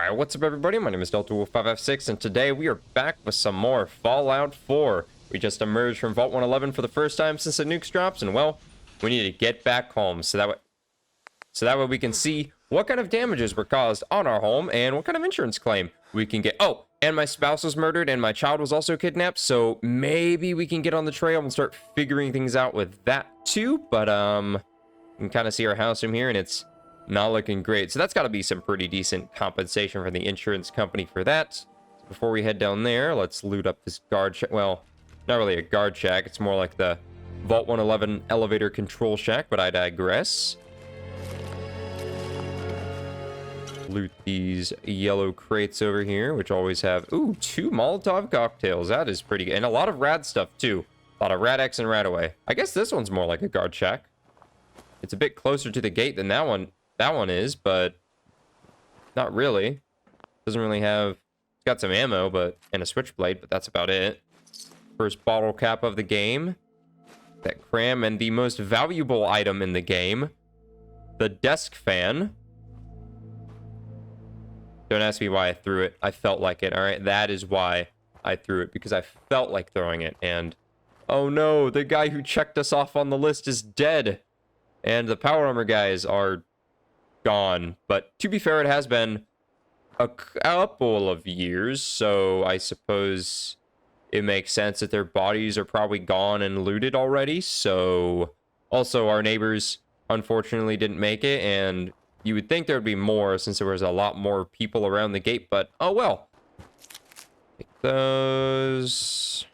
Alright, what's up everybody? My name is Delta Wolf 5F6 and today we are back with some more Fallout 4. We just emerged from Vault 111 for the first time since the Nukes drops, and well, we need to get back home so that way we can see what kind of damages were caused on our home and what kind of insurance claim we can get. Oh, and my spouse was murdered and my child was also kidnapped, so maybe we can get on the trail and start figuring things out with that too. But you can kind of see our house from here and it's not looking great, so that's got to be some pretty decent compensation for the insurance company for that. So before we head down there, let's loot up this guard shack. Well, not really a guard shack, it's more like the Vault 111 elevator control shack, but I digress. Loot these yellow crates over here, which always have, ooh, 2 Molotov cocktails. That is pretty good, and a lot of rad stuff too. A lot of Rad-X and Radaway. I guess this one's more like a guard shack. It's a bit closer to the gate than that one is, but not really. Doesn't really have, it's got some ammo but and a switchblade, but that's about it. First bottle cap of the game, that cram, and the most valuable item in the game, the desk fan. Don't ask me why I threw it. I felt like it. All right, that is why I threw it, because I felt like throwing it. And oh no, the guy who checked us off on the list is dead, and the power armor guys are gone. But to be fair, it has been a couple of years, so I suppose it makes sense that their bodies are probably gone and looted already. So also our neighbors unfortunately didn't make it, and you would think there would be more since there was a lot more people around the gate, but oh well. Take those,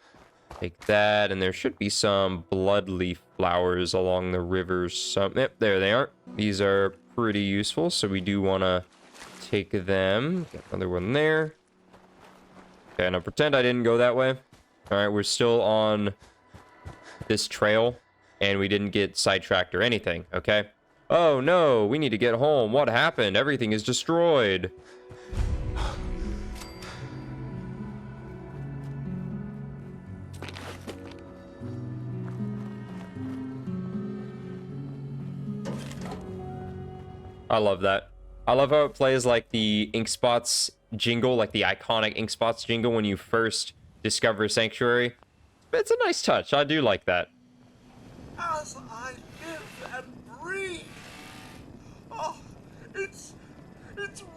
take that, and there should be some bloodleaf flowers along the river. Yep, there they are. These are pretty useful, so we do want to take them. Got another one there. Okay, now pretend I didn't go that way. All right, we're still on this trail, and we didn't get sidetracked or anything, okay? Oh no, we need to get home. What happened? Everything is destroyed. I love that. I love how it plays like the Ink Spots jingle, like the iconic Ink Spots jingle when you first discover Sanctuary. It's a nice touch. I do like that. As I live and breathe. Oh, it's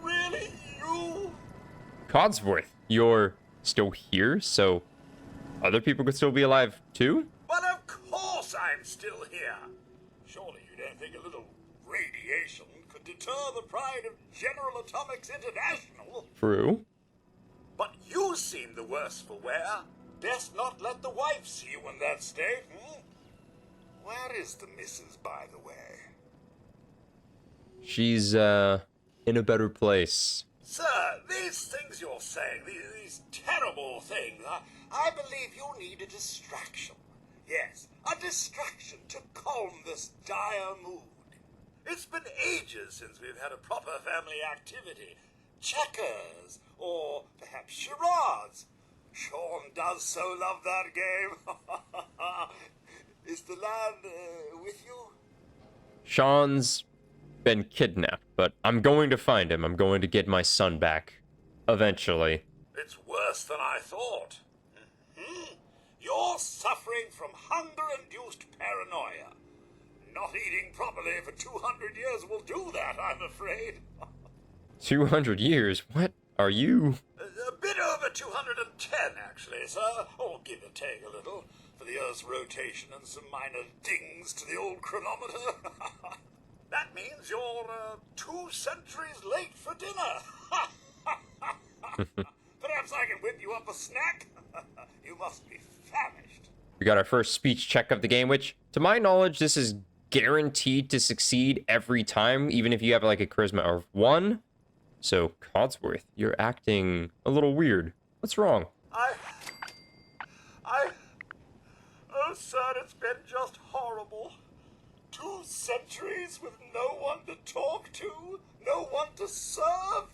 really you. Codsworth, you're still here, so other people could still be alive too? But of course I'm still here. Surely you don't think a little radiation could deter the pride of General Atomics International? True. But you seem the worse for wear. Best not let the wife see you in that state, hmm? Where is the missus, by the way? She's, in a better place. Sir, these things you're saying, these terrible things, I believe you need a distraction. Yes, a distraction to calm this dire mood. It's been ages since we've had a proper family activity. Checkers, or perhaps charades. Sean does so love that game. Is the lad with you? Sean's been kidnapped, but I'm going to find him. I'm going to get my son back. Eventually. It's worse than I thought. Mm-hmm. You're suffering from hunger-induced paranoia. Not eating properly for 200 years will do that, I'm afraid. 200 years? What are you? A bit over 210, actually, sir. Or give or take a little, for the Earth's rotation and some minor dings to the old chronometer. That means you're 2 centuries late for dinner. Perhaps I can whip you up a snack? You must be famished. We got our first speech check of the game, which, to my knowledge, this is guaranteed to succeed every time, even if you have like a charisma of 1. So, Codsworth, you're acting a little weird. What's wrong? Oh, sir, it's been just horrible. 2 centuries with no one to talk to, no one to serve.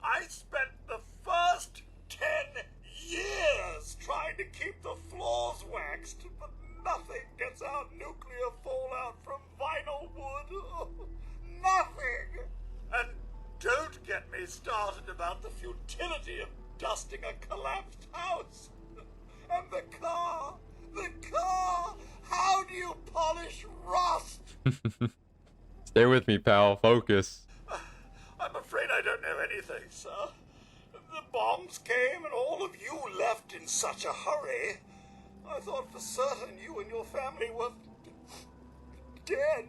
I spent the first 10 years trying to keep the floors waxed, but nothing gets out nuclear fallout from vinyl wood. Nothing. And don't get me started shouted about the futility of dusting a collapsed house. And the car, how do you polish rust? Stay with me, pal. Focus. I'm afraid I don't know anything, sir. The bombs came and all of you left in such a hurry. I thought for certain you and your family were dead.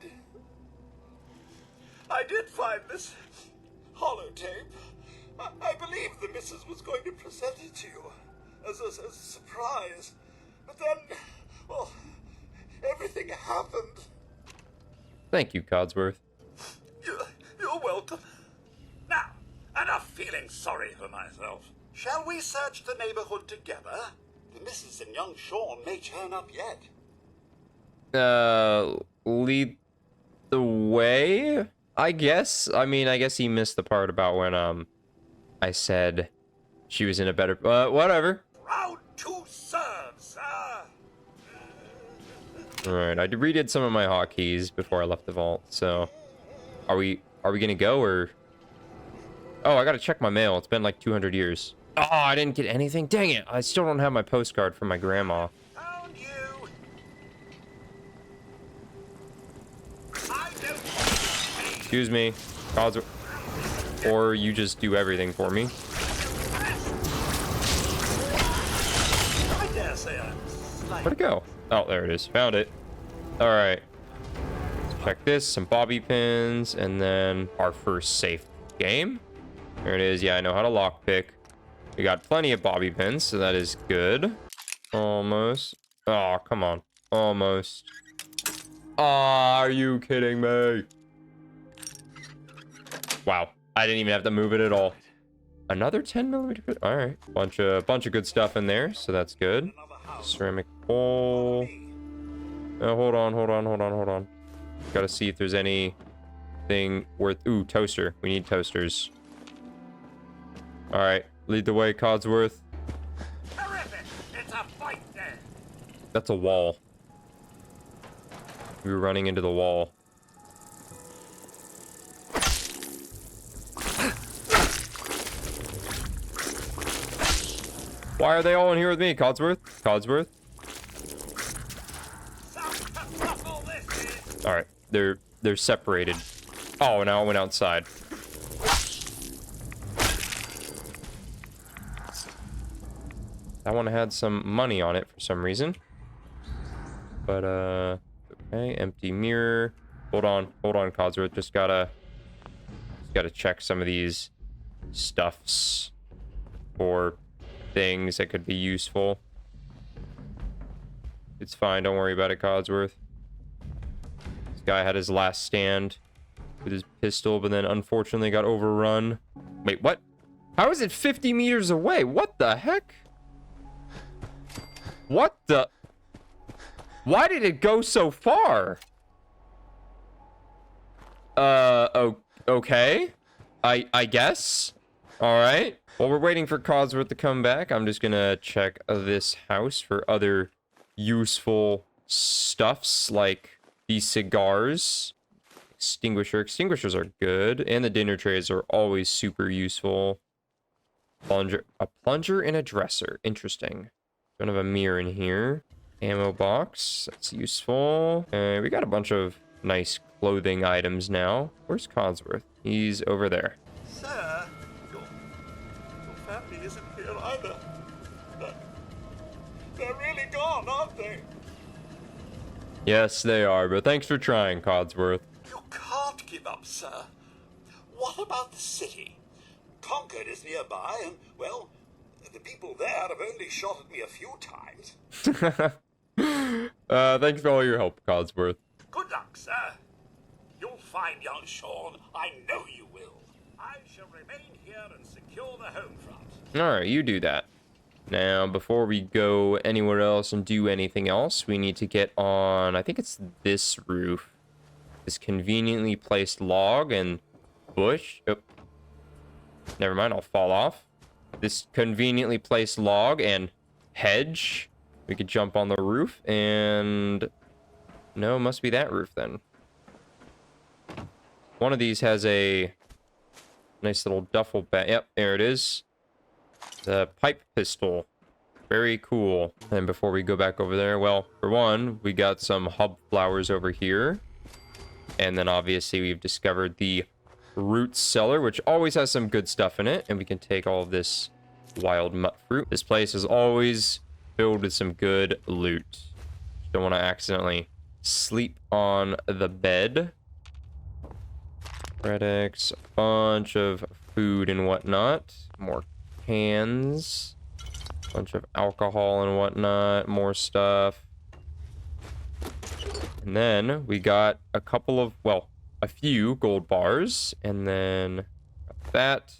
I did find this holotape. I believe the missus was going to present it to you as a surprise. But then, well, everything happened. Thank you, Codsworth. You're welcome. Now, enough feeling sorry for myself. Shall we search the neighborhood together? The missus and young Sean may turn up yet. Lead the way, I guess. I mean, I guess he missed the part about when, I said she was in a better, whatever. Proud to serve, sir. Alright, I redid some of my hotkeys before I left the vault, so are we gonna go, or oh, I gotta check my mail. It's been like 200 years. Oh, I didn't get anything. Dang it, I still don't have my postcard from my grandma. Found you. I don't Excuse me, Codsworth. Or you just do everything for me. I dare say I'm slightly... Where'd it go? Oh, there it is. Found it. Alright. Let's check this. Some bobby pins. And then our first safe game. There it is. Yeah, I know how to lockpick. We got plenty of bobby pins, so that is good. Almost. Oh, come on. Almost. Oh, are you kidding me? Wow. I didn't even have to move it at all. Another 10mm. All right, bunch of good stuff in there, so that's good. Ceramic bowl. Oh, hold on. Gotta see if there's anything worth. Ooh, toaster. We need toasters. All right, lead the way, Codsworth. Terrific! It's a fight there. That's a wall. We were running into the wall. Why are they all in here with me, Codsworth? Codsworth? All right, they're separated. Oh, now I went outside. That one had some money on it for some reason. But okay, empty mirror. Hold on, Codsworth. Just gotta check some of these stuffs for things that could be useful. It's fine, don't worry about it, Codsworth. This guy had his last stand with his pistol, but then unfortunately got overrun. Wait, what? How is it 50 meters away? What the heck? What the? Why did it go so far? Okay. I guess. All right. While we're waiting for Codsworth to come back, I'm just gonna check this house for other useful stuffs like these cigars. Extinguishers are good, and the dinner trays are always super useful. A plunger and a dresser. Interesting. Don't have a mirror in here. Ammo box. That's useful. We got a bunch of nice clothing items now. Where's Codsworth? He's over there. Sir, your family isn't here either. They're really gone, aren't they? Yes, they are, but thanks for trying, Codsworth. You can't give up, sir. What about the city? Concord is nearby, and, well, the people there have only shot at me a few times. Thanks for all your help, Codsworth. Good luck, sir. You'll find young Sean. I know you will. I shall remain here and secure the home front. Alright, you do that. Now, before we go anywhere else and do anything else, we need to get on, I think it's this roof. This conveniently placed log and bush. Oh. Never mind, I'll fall off. This conveniently placed log and hedge. We could jump on the roof and... No, it must be that roof then. One of these has a Nice little duffel bag. Yep, there it is. The pipe pistol. Very cool. And before we go back over there, well, for one, we got some hub flowers over here. And then obviously we've discovered the root cellar, which always has some good stuff in it. And we can take all of this wild mutt fruit. This place is always filled with some good loot. Just don't want to accidentally sleep on the bed. Predix, a bunch of food and whatnot. More cans. Bunch of alcohol and whatnot. More stuff. And then we got a couple of, well, a few gold bars. And then that.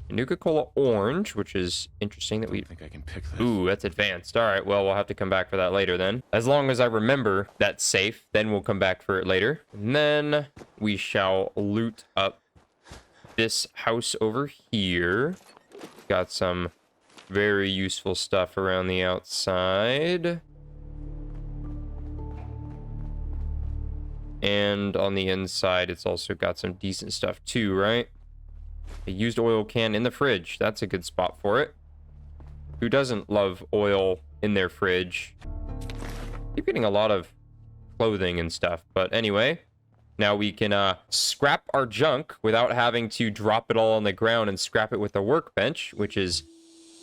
Nuka-Cola orange, which is interesting that we... I think I can pick this. Ooh, that's advanced. All right, well, we'll have to come back for that later then. As long as I remember that's safe, then we'll come back for it later. And then we shall loot up this house over here. Got some very useful stuff around the outside. And on the inside, it's also got some decent stuff too, right? A used oil can in the fridge. That's a good spot for it. Who doesn't love oil in their fridge? Keep getting a lot of clothing and stuff. But anyway, now we can scrap our junk without having to drop it all on the ground and scrap it with a workbench, which is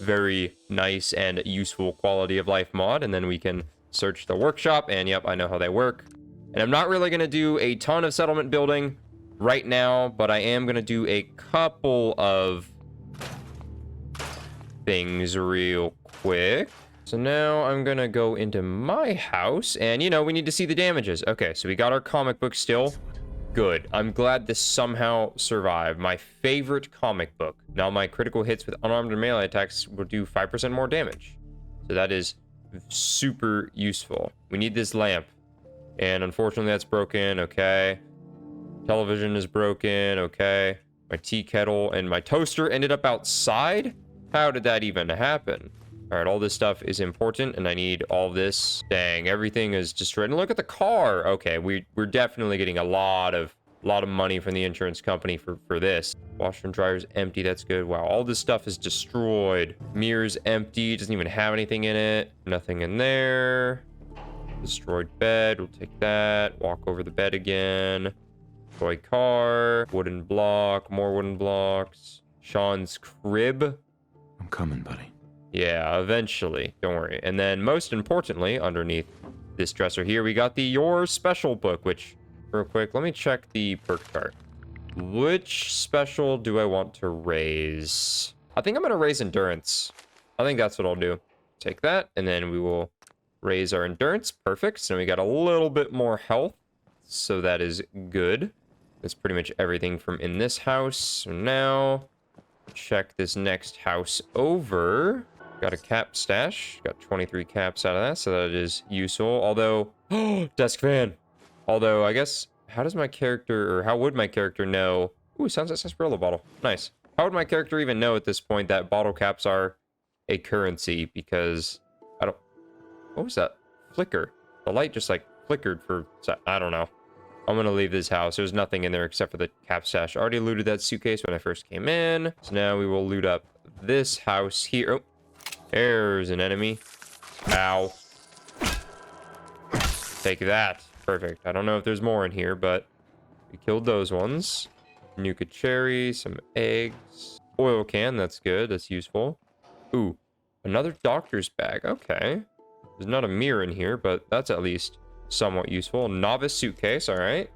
very nice and useful quality of life mod. And then we can search the workshop. And yep, I know how they work. And I'm not really going to do a ton of settlement building right now, but I am going to do a couple of things real quick. So now I'm going to go into my house and, you know, we need to see the damages. Okay, so we got our comic book still. Good. I'm glad this somehow survived. My favorite comic book. Now my critical hits with unarmed and melee attacks will do 5% more damage. So that is super useful. We need this lamp. And unfortunately that's broken. Okay. Television is broken. Okay. My tea kettle and my toaster ended up outside. How did that even happen? All right, all this stuff is important, and I need all this. Dang, everything is destroyed. And look at the car. Okay, we're definitely getting a lot of money from the insurance company for this. Washer and dryer's empty. That's good. Wow, all this stuff is destroyed. Mirror's empty. Doesn't even have anything in it. Nothing in there. Destroyed bed. We'll take that. Walk over the bed again. Toy car, wooden block, more wooden blocks. Sean's crib. I'm coming, buddy. Yeah, eventually. Don't worry. And then most importantly, underneath this dresser here, we got the Your Special book, which, real quick, let me check the perk chart. Which special do I want to raise? I think I'm going to raise endurance. I think that's what I'll do. Take that, and then we will raise our endurance. Perfect. So we got a little bit more health. So that is good. That's pretty much everything from in this house. So now, check this next house over. Got a cap stash. Got 23 caps out of that, so that is useful. Although, desk fan. Although, I guess, how does my character, or how would my character know? Ooh, sounds like a sarsaparilla bottle. Nice. How would my character even know at this point that bottle caps are a currency? Because, I don't, what was that? Flicker. The light just, like, flickered for, I don't know. I'm going to leave this house. There's nothing in there except for the cap stash. I already looted that suitcase when I first came in. So now we will loot up this house here. Oh, there's an enemy. Ow. Take that. Perfect. I don't know if there's more in here, but we killed those ones. Nuka cherry, some eggs. Oil can, that's good. That's useful. Ooh, another doctor's bag. Okay. There's not a mirror in here, but that's at least somewhat useful. Novice suitcase, all right.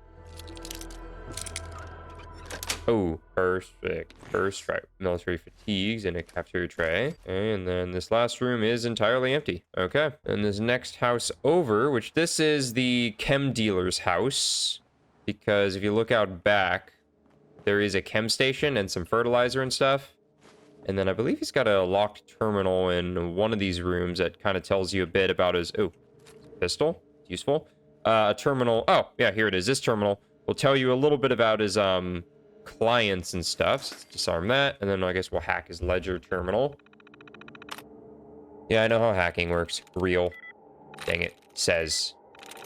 Oh, perfect. First right. Military fatigues in a cafeteria tray. And then this last room is entirely empty. Okay. And this next house over, which this is the chem dealer's house. Because if you look out back, there is a chem station and some fertilizer and stuff. And then I believe he's got a locked terminal in one of these rooms that kind of tells you a bit about his... Oh, pistol. Useful. A terminal. Oh, yeah, here it is. This terminal will tell you a little bit about his clients and stuff. So let's disarm that, and then I guess we'll hack his ledger terminal. Yeah, I know how hacking works. Real. Dang it. Says.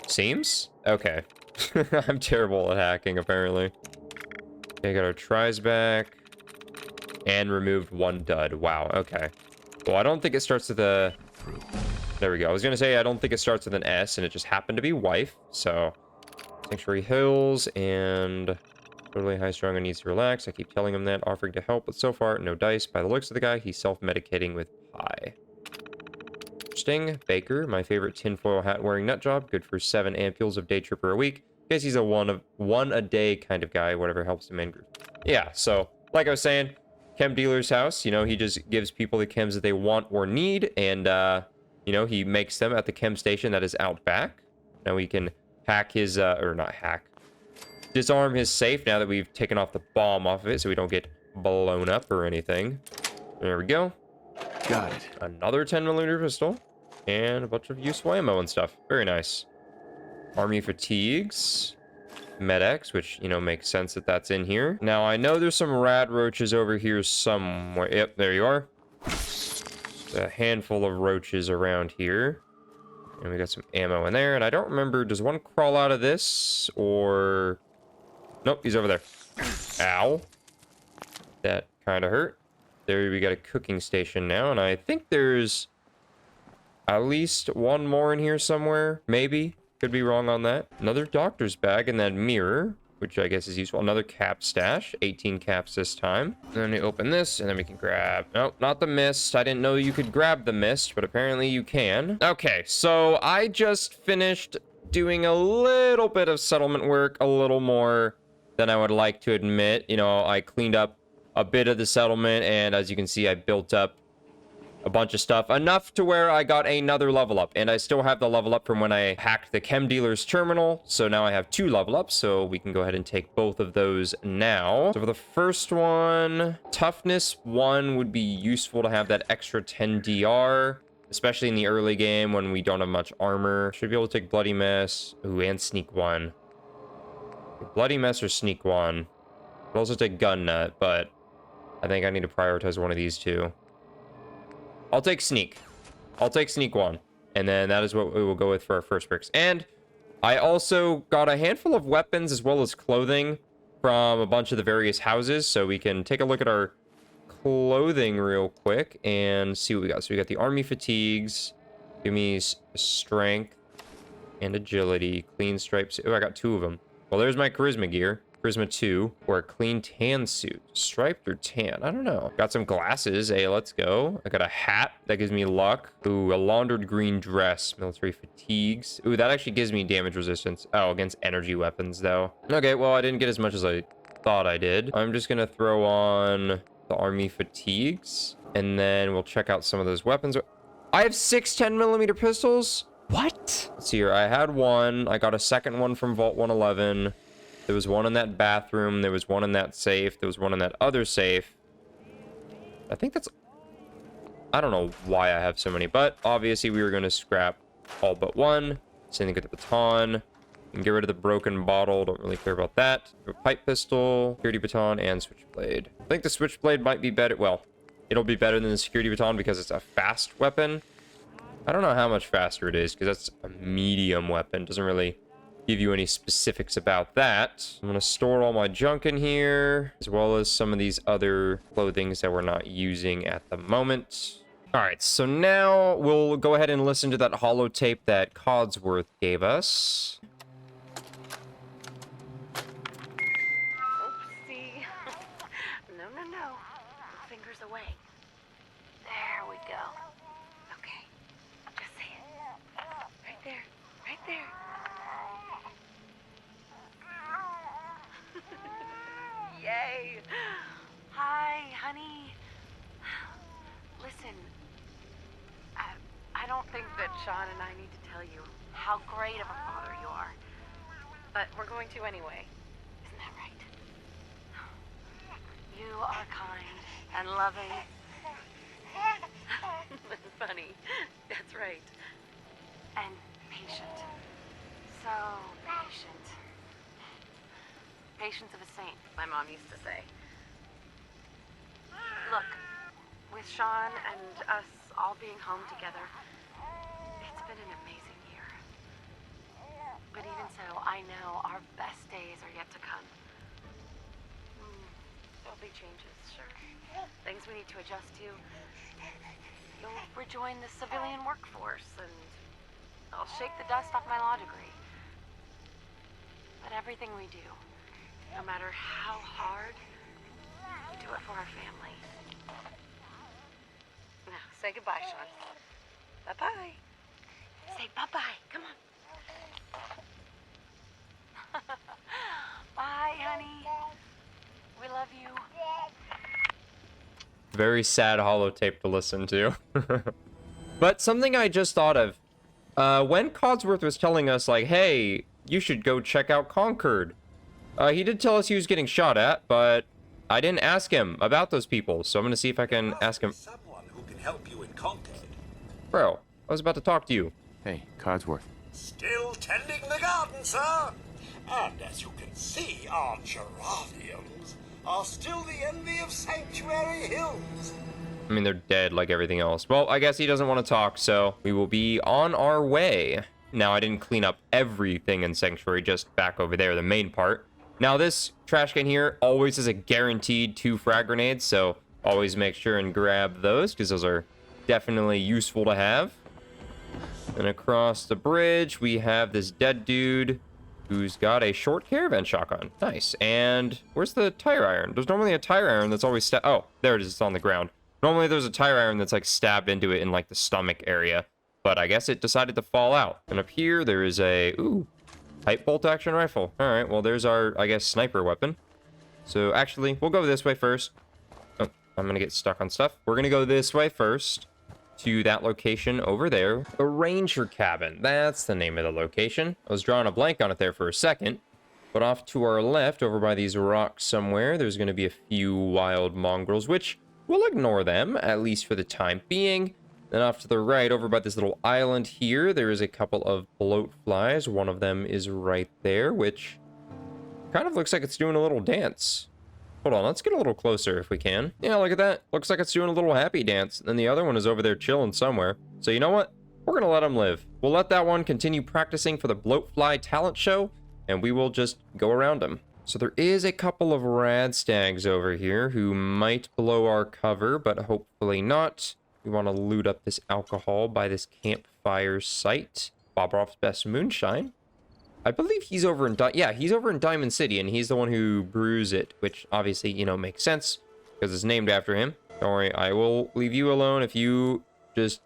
Seems? Okay. I'm terrible at hacking, apparently. Okay, got our tries back. And removed one dud. Wow, okay. Well, I don't think it starts with a... There we go. I was gonna say, I don't think it starts with an S, and it just happened to be wife. So, Sanctuary Hills, and... Totally high strung and needs to relax. I keep telling him that, offering to help, but so far, no dice. By the looks of the guy, he's self-medicating with pie. Interesting. Baker, my favorite tinfoil hat-wearing nutjob. Good for 7 ampules of day tripper a week. Guess he's a one a day kind of guy, whatever helps him in group. Yeah, so, like I was saying, chem dealer's house, you know, he just gives people the chems that they want or need, and, you know, he makes them at the chem station that is out back. Now we can hack his, or not hack, disarm his safe now that we've taken off the bomb off of it so we don't get blown up or anything. There we go. Got it. Another 10mm pistol and a bunch of useful ammo and stuff. Very nice. Army fatigues. Med-X, which, you know, makes sense that that's in here. Now, I know there's some rad roaches over here somewhere. Yep, there you are. A handful of roaches around here. And we got some ammo in there. And I don't remember, does one crawl out of this? Or... Nope, he's over there. Ow. That kind of hurt. There we got a cooking station now. And I think there's at least one more in here somewhere. Maybe. Could be wrong on that. Another doctor's bag and that mirror, which I guess is useful. Another cap stash. 18 caps this time. And then we open this, and then we can grab... Nope, not the mist. I didn't know you could grab the mist, but apparently you can. Okay, so I just finished doing a little bit of settlement work. A little more than I would like to admit. You know, I cleaned up a bit of the settlement, and as you can see, I built up a bunch of stuff, enough to where I got another level up, and I still have the level up from when I hacked the chem dealer's terminal, so now I have 2 level ups, so we can go ahead and take both of those now. So for the first one, toughness 1 would be useful to have that extra 10 DR, especially in the early game when we don't have much armor. Should be able to take bloody mess. Ooh, and sneak 1. Bloody mess or sneak 1. I'll also take gun nut, but I think I need to prioritize one of these two. I'll take sneak. I'll take sneak 1. And then that is what we will go with for our first bricks. And I also got a handful of weapons as well as clothing from a bunch of the various houses. So we can take a look at our clothing real quick and see what we got. So we got the army fatigues. Give me strength and agility. Clean stripes. Oh, I got 2 of them. Well, there's my charisma gear. Charisma 2, or a clean tan suit. Striped or tan? I don't know. Got some glasses. Hey, let's go. I got a hat. That gives me luck. Ooh, a laundered green dress. Military fatigues. Ooh, that actually gives me damage resistance. Oh, against energy weapons, though. Okay, well, I didn't get as much as I thought I did. I'm just gonna throw on the army fatigues, and then we'll check out some of those weapons. I have 6 10mm pistols? What? Let's see here. I had 1. I got a second one from Vault 111. There was 1 in that bathroom. There was 1 in that safe. There was 1 in that other safe. I think that's... I don't know why I have so many, but obviously we were going to scrap all but 1. Same thing with the baton. And get rid of the broken bottle. Don't really care about that. A pipe pistol, security baton, and switchblade. I think the switchblade might be better. Well, it'll be better than the security baton because it's a fast weapon. I don't know how much faster it is because that's a medium weapon. Doesn't really give you any specifics about that. I'm gonna store all my junk in here, as well as some of these other clothings that we're not using at the moment. All right, so now we'll go ahead and listen to that holotape that Codsworth gave us. Oopsie. No. Fingers away. There we go. Okay. Just say it. Right there. Right there. Yay! Hi, honey. Listen, I don't think that Sean and I need to tell you how great of a father you are. But we're going to anyway. Isn't that right? You are kind and loving. Funny. That's right. And patient. So patient. Patience of a saint, my mom used to say. Look, with Sean and us all being home together, it's been an amazing year. But even so, I know our best days are yet to come. There'll be changes, sure. Things we need to adjust to. You'll rejoin the civilian workforce, and I'll shake the dust off my law degree. But everything we do, no matter how hard, we do it for our family. Now, say goodbye, Sean. Bye-bye. Say bye-bye. Come on. Bye, honey. We love you. Very sad holotape to listen to. But something I just thought of. When Codsworth was telling us, like, hey, you should go check out Concord. He did tell us he was getting shot at, but I didn't ask him about those people. So I'm going to see if I can ask him. Someone who can help you in Concord. Bro, I was about to talk to you. Hey, Codsworth. Still tending the garden, sir. And as you can see, our geraniums are still the envy of Sanctuary Hills. I mean, they're dead like everything else. Well, I guess he doesn't want to talk, so we will be on our way. Now, I didn't clean up everything in Sanctuary, just back over there, the main part. Now, this trash can here always has a guaranteed 2 frag grenades, so always make sure and grab those, because those are definitely useful to have. And across the bridge, we have this dead dude who's got a short caravan shotgun. Nice. And where's the tire iron? There's normally a tire iron that's always oh, there it is. It's on the ground. Normally there's a tire iron that's like stabbed into it in like the stomach area, but I guess it decided to fall out. And up here there is a pipe bolt action rifle. All right, well there's our, I guess, sniper weapon. So actually we'll go this way first. Oh, I'm gonna get stuck on stuff. We're gonna go this way first to that location over there. The Ranger Cabin, that's the name of the location. I was drawing a blank on it there for a second, but off to our left, over by these rocks somewhere, there's going to be a few wild mongrels, which we'll ignore them, at least for the time being. Then off to the right, over by this little island here, there is a couple of bloat flies. One of them is right there, which kind of looks like it's doing a little dance. Hold on, let's get a little closer if we can. Yeah, look at that. Looks like it's doing a little happy dance. And the other one is over there chilling somewhere. So you know what? We're going to let him live. We'll let that one continue practicing for the Bloatfly talent show, and we will just go around him. So there is a couple of rad stags over here who might blow our cover, but hopefully not. We want to loot up this alcohol by this campfire site. Bobrov's Best Moonshine. I believe he's over in he's over in Diamond City, and he's the one who brews it, which obviously, you know, makes sense because it's named after him. Don't worry, I will leave you alone if you just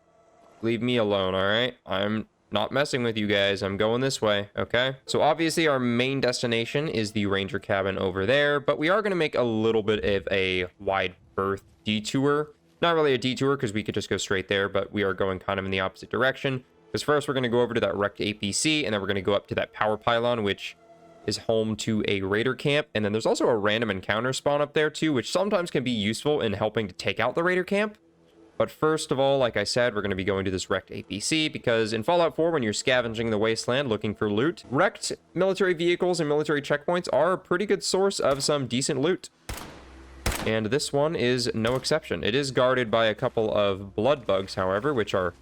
leave me alone, all right? I'm not messing with you guys. I'm going this way, okay? So obviously our main destination is the Ranger Cabin over there, but we are going to make a little bit of a wide berth detour. Not really a detour because we could just go straight there, but we are going kind of in the opposite direction. Because first we're going to go over to that wrecked APC, and then we're going to go up to that power pylon, which is home to a raider camp. And then there's also a random encounter spawn up there too, which sometimes can be useful in helping to take out the raider camp. But first of all, like I said, we're going to be going to this wrecked APC, because in Fallout 4, when you're scavenging the wasteland looking for loot, wrecked military vehicles and military checkpoints are a pretty good source of some decent loot. And this one is no exception. It is guarded by a couple of blood bugs, however, which are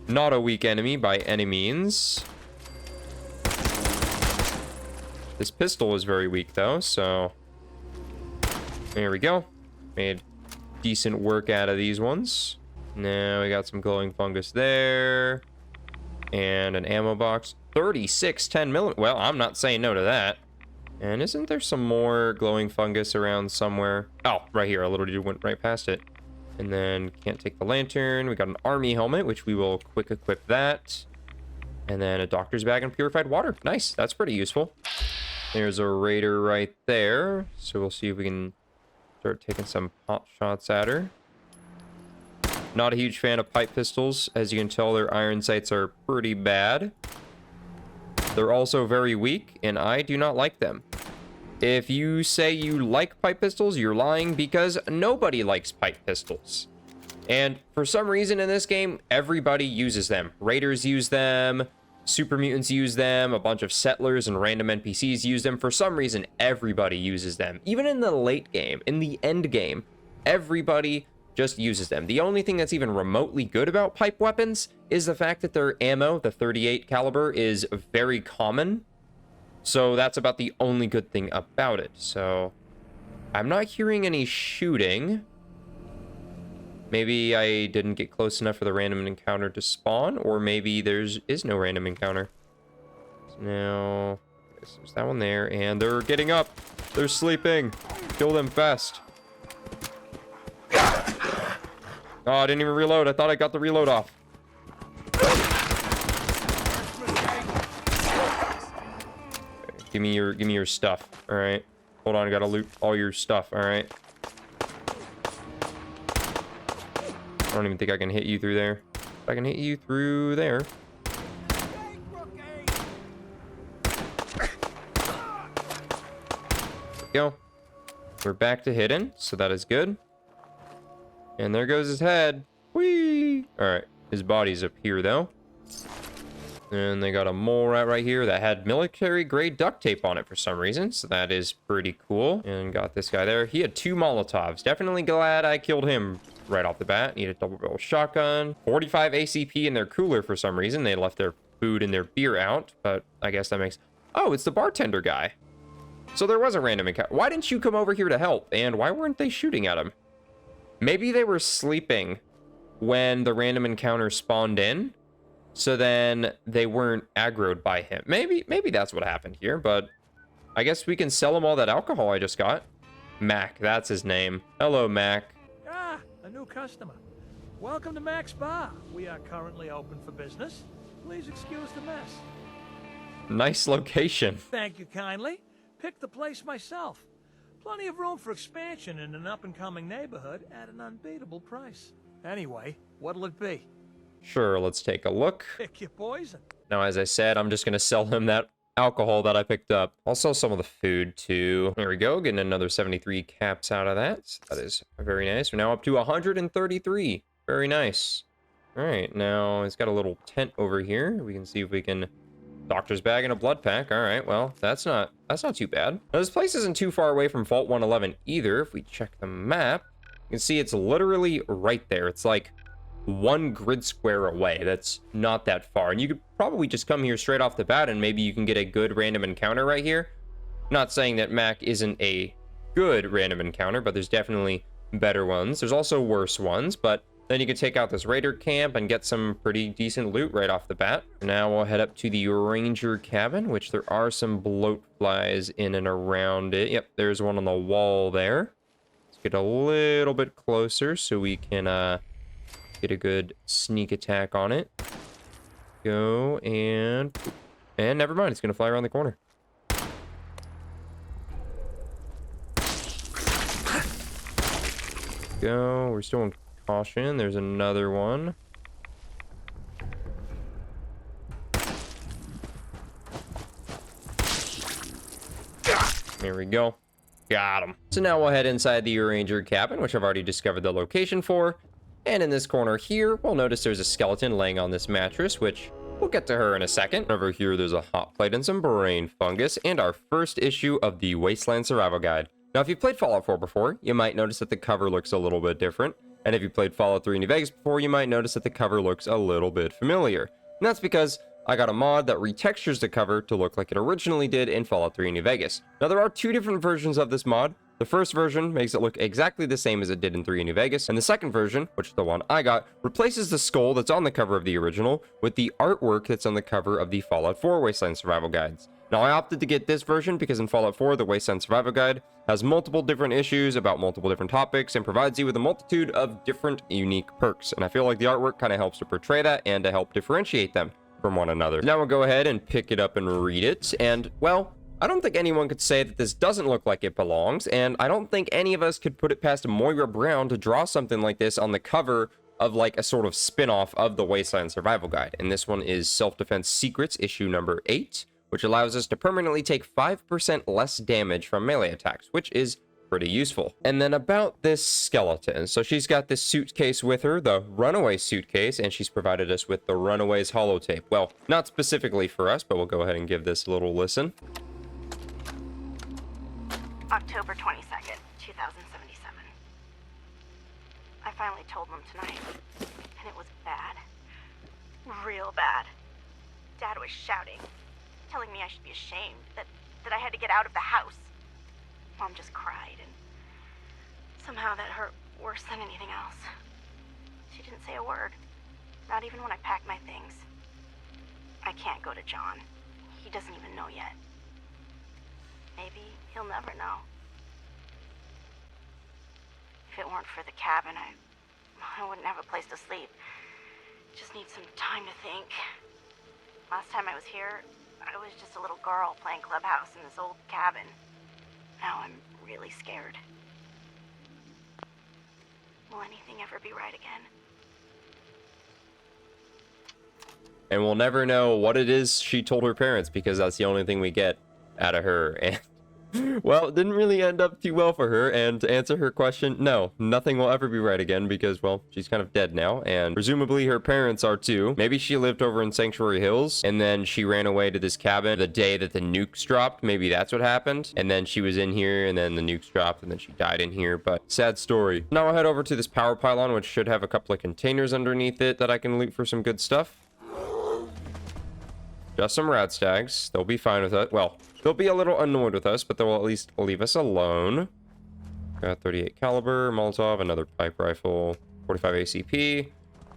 not a weak enemy by any means. This pistol is very weak though, so there we go. Made decent work out of these ones. Now we got some glowing fungus there. And an ammo box. 36 10mm. Well, I'm not saying no to that. And isn't there some more glowing fungus around somewhere? Oh, right here. A little dude went right past it. And then can't take the lantern. We got an army helmet, which we will quick equip that. And then a doctor's bag and purified water. Nice. That's pretty useful. There's a raider right there. So we'll see if we can start taking some pot shots at her. Not a huge fan of pipe pistols. As you can tell, their iron sights are pretty bad. They're also very weak, and I do not like them. If you say you like pipe pistols, you're lying, because nobody likes pipe pistols. And for some reason in this game, everybody uses them. Raiders use them, super mutants use them, a bunch of settlers and random NPCs use them. For some reason, everybody uses them. Even in the late game, in the end game, everybody just uses them. The only thing that's even remotely good about pipe weapons is the fact that their ammo, the 38 caliber, is very common. So that's about the only good thing about it. So I'm not hearing any shooting. Maybe I didn't get close enough for the random encounter to spawn, or maybe is no random encounter. So now, there's that one there, and they're getting up. They're sleeping. Kill them fast. Oh, I didn't even reload. I thought I got the reload off. Okay, give me your stuff. All right. Hold on, I gotta loot all your stuff. All right. I don't even think I can hit you through there. I can hit you through there. There we go. We're back to hidden, so that is good. And there goes his head. Whee! Alright, his body's up here, though. And they got a mole rat right here that had military-grade duct tape on it for some reason, so that is pretty cool. And got this guy there. He had 2 Molotovs. Definitely glad I killed him right off the bat. Need a double-barrel shotgun. 45 ACP in their cooler for some reason. They left their food and their beer out, but I guess that makes... Oh, it's the bartender guy. So there was a random encounter. Why didn't you come over here to help? And why weren't they shooting at him? Maybe they were sleeping when the random encounter spawned in, so then they weren't aggroed by him. Maybe that's what happened here, but I guess we can sell him all that alcohol I just got. Mac, that's his name. Hello, Mac. Ah, a new customer. Welcome to Mac's Bar. We are currently open for business. Please excuse the mess. Nice location. Thank you kindly. Picked the place myself. Plenty of room for expansion in an up-and-coming neighborhood at an unbeatable price. Anyway, what'll it be? Sure, let's take a look. Pick your poison. Now, as I said, I'm just going to sell him that alcohol that I picked up. I'll sell some of the food, too. There we go, getting another 73 caps out of that. So that is very nice. We're now up to 133. Very nice. All right, now it's got a little tent over here. We can see if we can... Doctor's bag and a blood pack. All right, well, that's not too bad. Now, this place isn't too far away from Vault 111 either. If we check the map, you can see it's literally right there. It's like 1 grid square away. That's not that far. And you could probably just come here straight off the bat and maybe you can get a good random encounter right here. Not saying that Mac isn't a good random encounter, but there's definitely better ones. There's also worse ones, but then you can take out this raider camp and get some pretty decent loot right off the bat. Now we'll head up to the ranger cabin, which there are some bloat flies in and around it. Yep, there's one on the wall there. Let's get a little bit closer so we can get a good sneak attack on it. Go and never mind, it's gonna fly around the corner. Go, we're still in caution. There's another one. There we go. Got him. So now we'll head inside the ranger cabin, which I've already discovered the location for. And in this corner here, we'll notice there's a skeleton laying on this mattress, which we'll get to her in a second. Over here, there's a hot plate and some brain fungus, and our first issue of the Wasteland Survival Guide. Now, if you've played Fallout 4 before, you might notice that the cover looks a little bit different. And if you played Fallout 3 New Vegas before, you might notice that the cover looks a little bit familiar. And that's because I got a mod that retextures the cover to look like it originally did in Fallout 3 New Vegas. Now, there are 2 different versions of this mod. The first version makes it look exactly the same as it did in 3 New Vegas, and the second version, which is the one I got, replaces the skull that's on the cover of the original with the artwork that's on the cover of the Fallout 4 Wasteland Survival Guides. Now, I opted to get this version because in Fallout 4, the Wasteland Survival Guide has multiple different issues about multiple different topics and provides you with a multitude of different unique perks. And I feel like the artwork kind of helps to portray that and to help differentiate them from one another. Now we'll go ahead and pick it up and read it. And, well, I don't think anyone could say that this doesn't look like it belongs. And I don't think any of us could put it past Moira Brown to draw something like this on the cover of like a sort of spin-off of the Wasteland Survival Guide. And this one is Self-Defense Secrets, issue number 8. Which allows us to permanently take 5% less damage from melee attacks, which is pretty useful. And then about this skeleton. So she's got this suitcase with her, the Runaway suitcase, and she's provided us with the Runaway's holotape. Well, not specifically for us, but we'll go ahead and give this a little listen. October 22nd, 2077. I finally told them tonight, and it was bad. Real bad. Dad was shouting, telling me I should be ashamed, that I had to get out of the house. Mom just cried, and Somehow that hurt worse than anything else. She didn't say a word. Not even when I packed my things. I can't go to John. He doesn't even know yet. Maybe he'll never know. If it weren't for the cabin, I wouldn't have a place to sleep. Just need some time to think. Last time I was here, I was just a little girl playing clubhouse in this old cabin. Now I'm really scared. Will anything ever be right again? And we'll never know what it is she told her parents, because that's the only thing we get out of her. And, well, it didn't really end up too well for her. And to answer her question, no, nothing will ever be right again because, well, she's kind of dead now. And presumably her parents are too. Maybe she lived over in Sanctuary Hills and then she ran away to this cabin the day that the nukes dropped. Maybe that's what happened. And then she was in here and then the nukes dropped and then she died in here. But sad story. Now I'll head over to this power pylon, which should have a couple of containers underneath it that I can loot for some good stuff. Just some rad stags. They'll be fine with us. Well, they'll be a little annoyed with us, but they'll at least leave us alone. Got 38 caliber, Molotov, another pipe rifle, 45 ACP.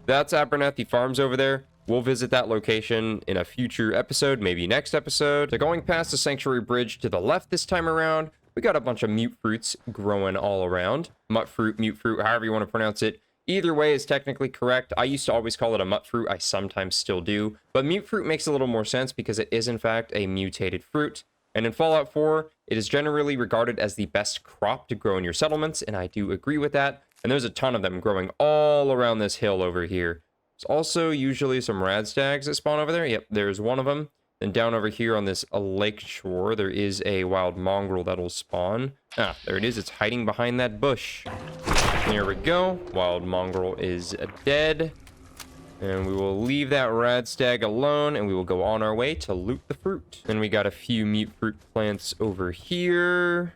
That's Abernathy Farms over there. We'll visit that location in a future episode, maybe next episode. So going past the Sanctuary Bridge to the left this time around, we got a bunch of mute fruits growing all around. Mut fruit, mute fruit, however you want to pronounce it. Either way is technically correct. I used to always call it a mut fruit. I sometimes still do. But mute fruit makes a little more sense because it is in fact a mutated fruit. And in Fallout 4, it is generally regarded as the best crop to grow in your settlements, and I do agree with that. And there's a ton of them growing all around this hill over here. There's also usually some rad stags that spawn over there. Yep, there's one of them. Then down over here on this lake shore, there is a wild mongrel that'll spawn. Ah, there it is. It's hiding behind that bush. There we go. Wild mongrel is dead. And we will leave that rad stag alone, and we will go on our way to loot the fruit. Then we got a few mute fruit plants over here.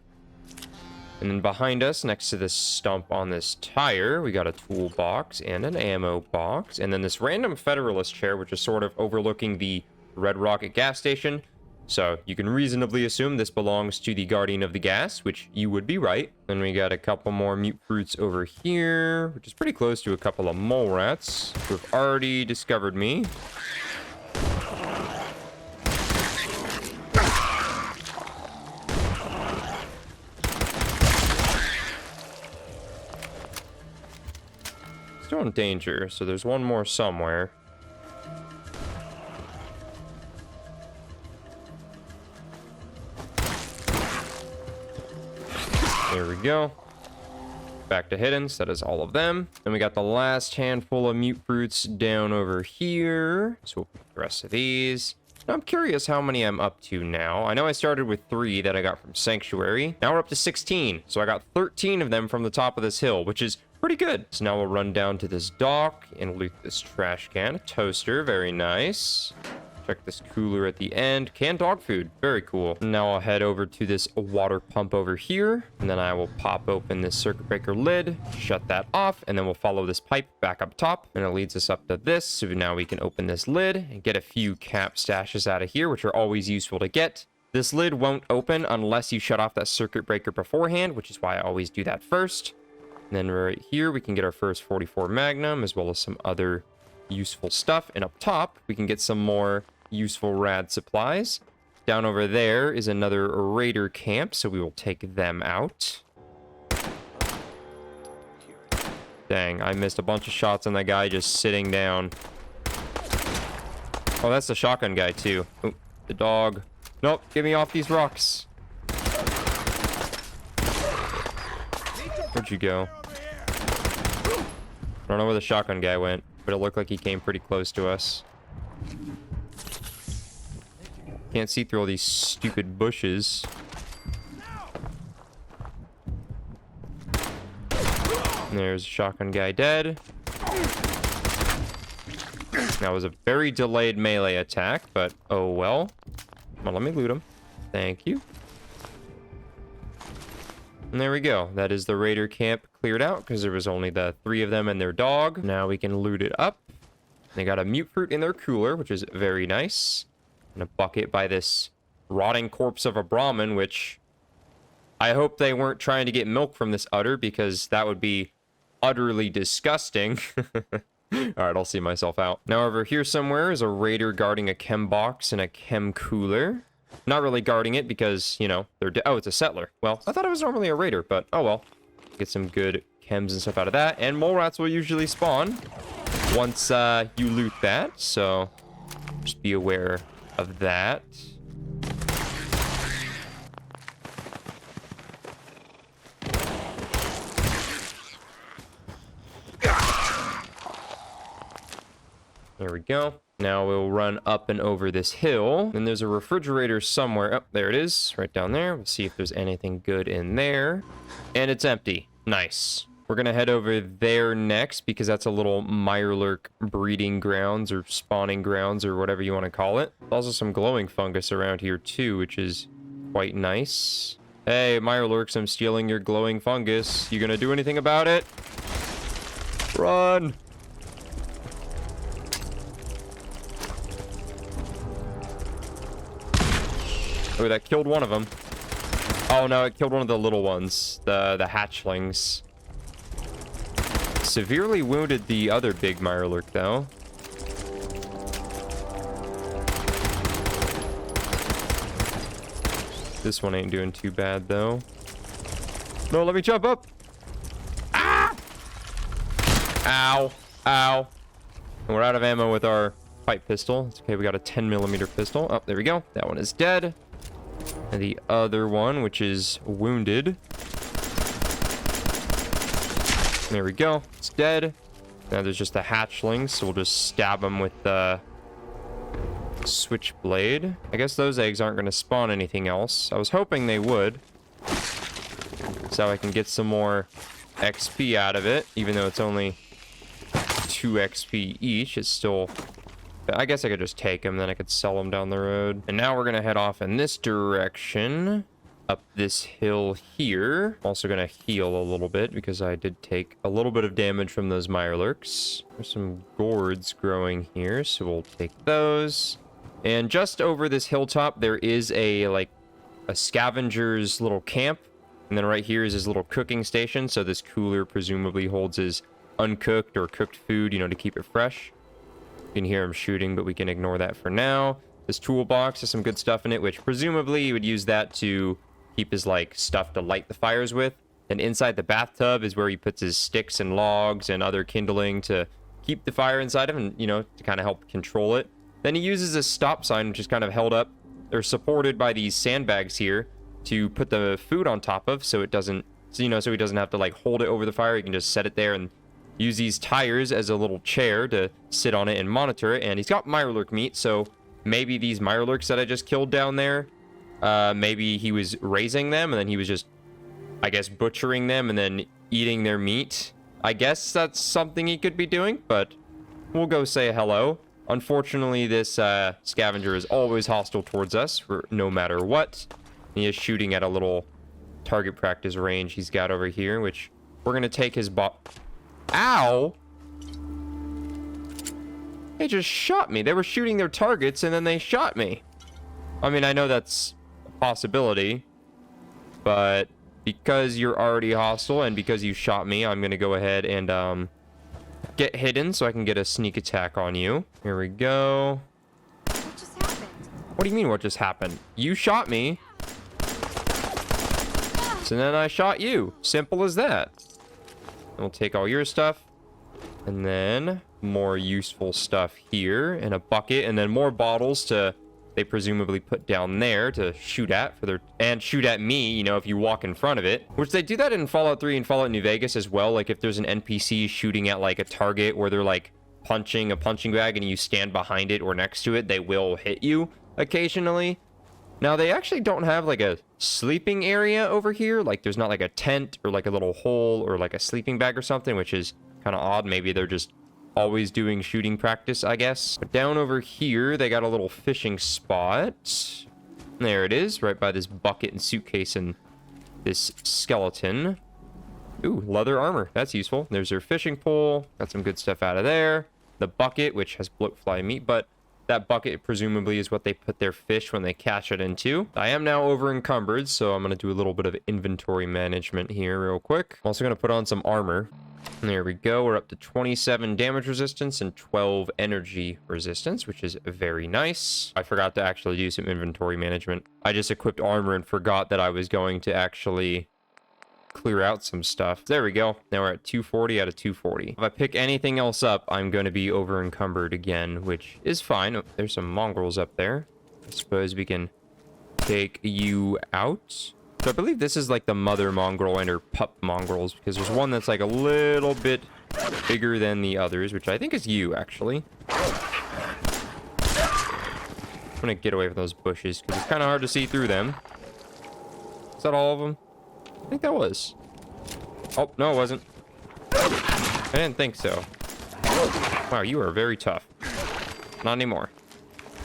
And then behind us, next to this stump on this tire, we got a toolbox and an ammo box. And then this random Federalist chair, which is sort of overlooking the Red Rocket gas station. So you can reasonably assume this belongs to the Guardian of the Gas, which you would be right. Then we got a couple more mute fruits over here, which is pretty close to a couple of mole rats who have already discovered me. Still in danger, so there's one more somewhere. There we go. Back to hiddens. That is all of them. Then we got the last handful of mute fruits down over here. So we'll pick the rest of these. Now I'm curious how many I'm up to now. I know I started with 3 that I got from Sanctuary. Now we're up to 16. So I got 13 of them from the top of this hill, which is pretty good. So now we'll run down to this dock and loot this trash can. A toaster. Very nice. Check this cooler at the end. Canned dog food. Very cool. Now I'll head over to this water pump over here. And then I will pop open this circuit breaker lid. Shut that off. And then we'll follow this pipe back up top. And it leads us up to this. So now we can open this lid and get a few cap stashes out of here, which are always useful to get. This lid won't open unless you shut off that circuit breaker beforehand, which is why I always do that first. And then right here, we can get our first 44 Magnum, as well as some other useful stuff. And up top, we can get some more useful rad supplies. Down over there is another raider camp, so we will take them out. Dang, I missed a bunch of shots on that guy just sitting down. Oh, that's the shotgun guy too. Ooh, the dog. Nope, get me off these rocks. Where'd you go? I don't know where the shotgun guy went, but it looked like he came pretty close to us. Can't see through all these stupid bushes. And there's a shotgun guy dead. That was a very delayed melee attack, but oh well. Come on, let me loot him. Thank you. And there we go. That is the raider camp cleared out because there was only the 3 of them and their dog. Now we can loot it up. They got a mute fruit in their cooler, which is very nice. And a bucket by this rotting corpse of a Brahmin, which I hope they weren't trying to get milk from this udder, because that would be utterly disgusting. All right, I'll see myself out. Now over here somewhere is a raider guarding a chem box and a chem cooler. Not really guarding it because, you know, oh, it's a settler. Well, I thought it was normally a raider, but oh well. Get some good chems and stuff out of that. And mole rats will usually spawn once you loot that, so just be aware of that. There we go. Now we'll run up and over this hill. And there's a refrigerator somewhere. Oh, there it is, right down there. We'll see if there's anything good in there. And it's empty. Nice. We're gonna head over there next because that's a little Mirelurk breeding grounds or spawning grounds or whatever you want to call it. There's also some glowing fungus around here too, which is quite nice. Hey, Mirelurks, I'm stealing your glowing fungus. You gonna do anything about it? Run! Oh, that killed one of them. Oh no, it killed one of the little ones, the hatchlings. Severely wounded the other big Mirelurk though. This one ain't doing too bad though. No, let me jump up. Ah! Ow. Ow. And we're out of ammo with our pipe pistol. It's okay, we got a 10mm pistol. Oh, there we go. That one is dead. And the other one, which is wounded. There we go. It's dead. Now there's just a hatchling, so we'll just stab him with the switchblade. I guess those eggs aren't going to spawn anything else. I was hoping they would. So I can get some more XP out of it. Even though it's only 2 XP each, it's still... I guess I could just take them, then I could sell them down the road. And now we're going to head off in this direction. Up this hill here. Also going to heal a little bit because I did take a little bit of damage from those Mirelurks. There's some gourds growing here, so we'll take those. And just over this hilltop, there is a scavenger's little camp. And then right here is his little cooking station. So this cooler presumably holds his uncooked or cooked food, you know, to keep it fresh. You can hear him shooting, but we can ignore that for now. This toolbox has some good stuff in it, which presumably he would use that to keep his, like, stuff to light the fires with. And inside the bathtub is where he puts his sticks and logs and other kindling to keep the fire inside of him, you know, to kind of help control it. Then he uses a stop sign, which is kind of held up or supported by these sandbags here to put the food on top of so it doesn't, you know, so he doesn't have to, like, hold it over the fire. He can just set it there and use these tires as a little chair to sit on it and monitor it. And he's got Mirelurk meat, so maybe these Mirelurks that I just killed down there, maybe he was raising them and then he was just, I guess, butchering them and then eating their meat. I guess that's something he could be doing, but we'll go say hello. Unfortunately, this scavenger is always hostile towards us, no matter what. He is shooting at a little target practice range he's got over here, which we're going to take his Ow! They just shot me. They were shooting their targets and then they shot me. I mean, I know that's a possibility, but because you're already hostile and because you shot me, I'm going to go ahead and get hidden so I can get a sneak attack on you. Here we go. What just happened? What do you mean what just happened? You shot me. So then I shot you. Simple as that. We'll take all your stuff. And then more useful stuff here in a bucket. And then more bottles to, they presumably put down there to shoot at for their, and shoot at me, you know, if you walk in front of it. Which they do that in Fallout 3 and Fallout New Vegas as well. Like if there's an NPC shooting at like a target where they're like punching a punching bag and you stand behind it or next to it, they will hit you occasionally. Now, they actually don't have, like, a sleeping area over here. Like, there's not, like, a tent or, like, a little hole or, like, a sleeping bag or something, which is kind of odd. Maybe they're just always doing shooting practice, I guess. But down over here, they got a little fishing spot. There it is, right by this bucket and suitcase and this skeleton. Ooh, leather armor. That's useful. There's their fishing pole. Got some good stuff out of there. The bucket, which has bloatfly meat, but That bucket presumably is what they put their fish when they catch it into. I am now over encumbered, so I'm going to do a little bit of inventory management here real quick. I'm also going to put on some armor. There we go. We're up to 27 damage resistance and 12 energy resistance, which is very nice. I forgot to actually do some inventory management. I just equipped armor and forgot that I was going to actually clear out some stuff. There we go. Now we're at 240 out of 240. If I pick anything else up, I'm going to be over encumbered again, which is fine. Oh, there's some mongrels up there. I suppose we can take you out. So I believe this is like the mother mongrel and her pup mongrels, because there's one that's like a little bit bigger than the others, which I think is you, actually. I'm gonna get away from those bushes, because it's kind of hard to see through them. Is that all of them? I think that was. Oh, no, it wasn't. I didn't think so. Wow, you are very tough. Not anymore.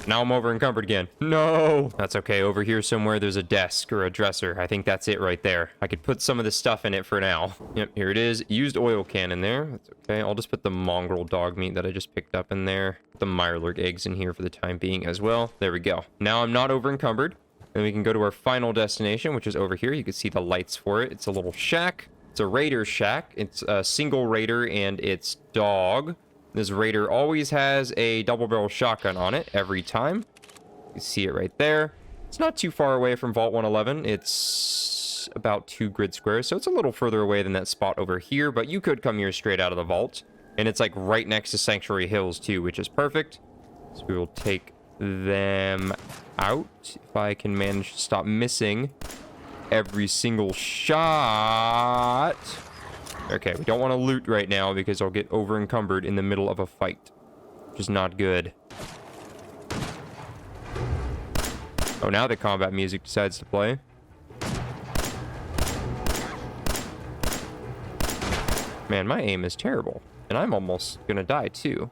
Now I'm over encumbered again. No! That's okay. Over here somewhere there's a desk or a dresser. I think that's it right there. I could put some of the stuff in it for now. Yep, here it is. Used oil can in there. That's okay. I'll just put the mongrel dog meat that I just picked up in there. Put the Mirelurk eggs in here for the time being as well. There we go. Now I'm not over encumbered. Then we can go to our final destination, which is over here. You can see the lights for it. It's a little shack. It's a raider shack. It's a single raider and its dog. This raider always has a double barrel shotgun on it every time. You see it right there. It's not too far away from Vault 111. It's about 2 grid squares, so it's a little further away than that spot over here, but you could come here straight out of the vault. And it's like right next to Sanctuary Hills too, which is perfect. So we will take them out if I can manage to stop missing every single shot. Okay, we don't want to loot right now because I'll get over encumbered in the middle of a fight, which is not good. Oh, now the combat music decides to play. Man, my aim is terrible, and I'm almost gonna die too.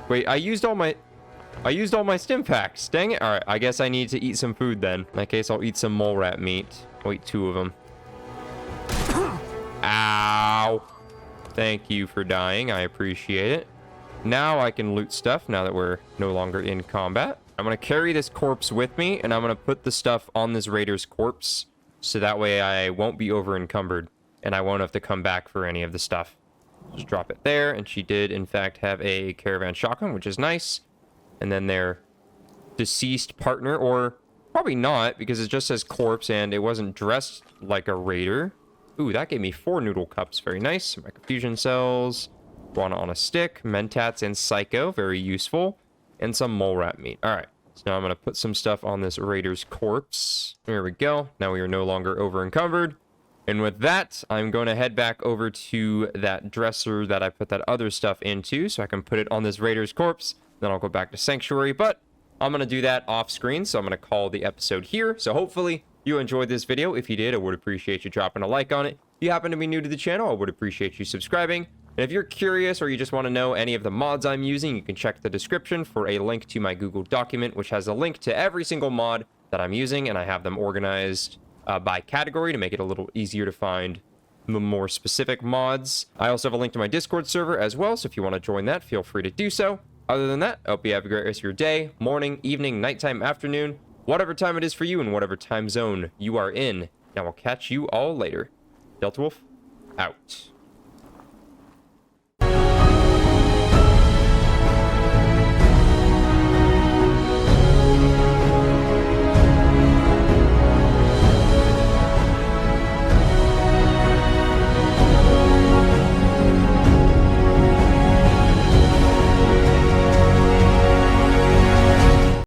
Wait, I used all my stim packs. Dang it. All right, I guess I need to eat some food then. In that case, I'll eat some mole rat meat. I'll eat 2 of them. Ow. Thank you for dying. I appreciate it. Now I can loot stuff now that we're no longer in combat. I'm going to carry this corpse with me, and I'm going to put the stuff on this raider's corpse, so that way I won't be over encumbered, and I won't have to come back for any of the stuff. Just drop it there, and she did, in fact, have a caravan shotgun, which is nice. And then their deceased partner, or probably not, because it just says corpse, and it wasn't dressed like a raider. Ooh, that gave me 4 noodle cups. Very nice. Microfusion cells. Guana on a stick. Mentats and Psycho. Very useful. And some mole rat meat. All right. So now I'm going to put some stuff on this raider's corpse. There we go. Now we are no longer over encumbered. And with that, I'm going to head back over to that dresser that I put that other stuff into, so I can put it on this raider's corpse. Then I'll go back to Sanctuary, but I'm going to do that off screen, so I'm going to call the episode here. So hopefully you enjoyed this video. If you did, I would appreciate you dropping a like on it. If you happen to be new to the channel, I would appreciate you subscribing. And if you're curious or you just want to know any of the mods I'm using, you can check the description for a link to my Google document, which has a link to every single mod that I'm using, and I have them organized by category to make it a little easier to find the more specific mods. I also have a link to my Discord server as well, so if you want to join that, feel free to do so. Other than that, I hope you have a great rest of your day, morning, evening, nighttime, afternoon, whatever time it is for you and whatever time zone you are in. Now I'll catch you all later. Delta Wolf, out.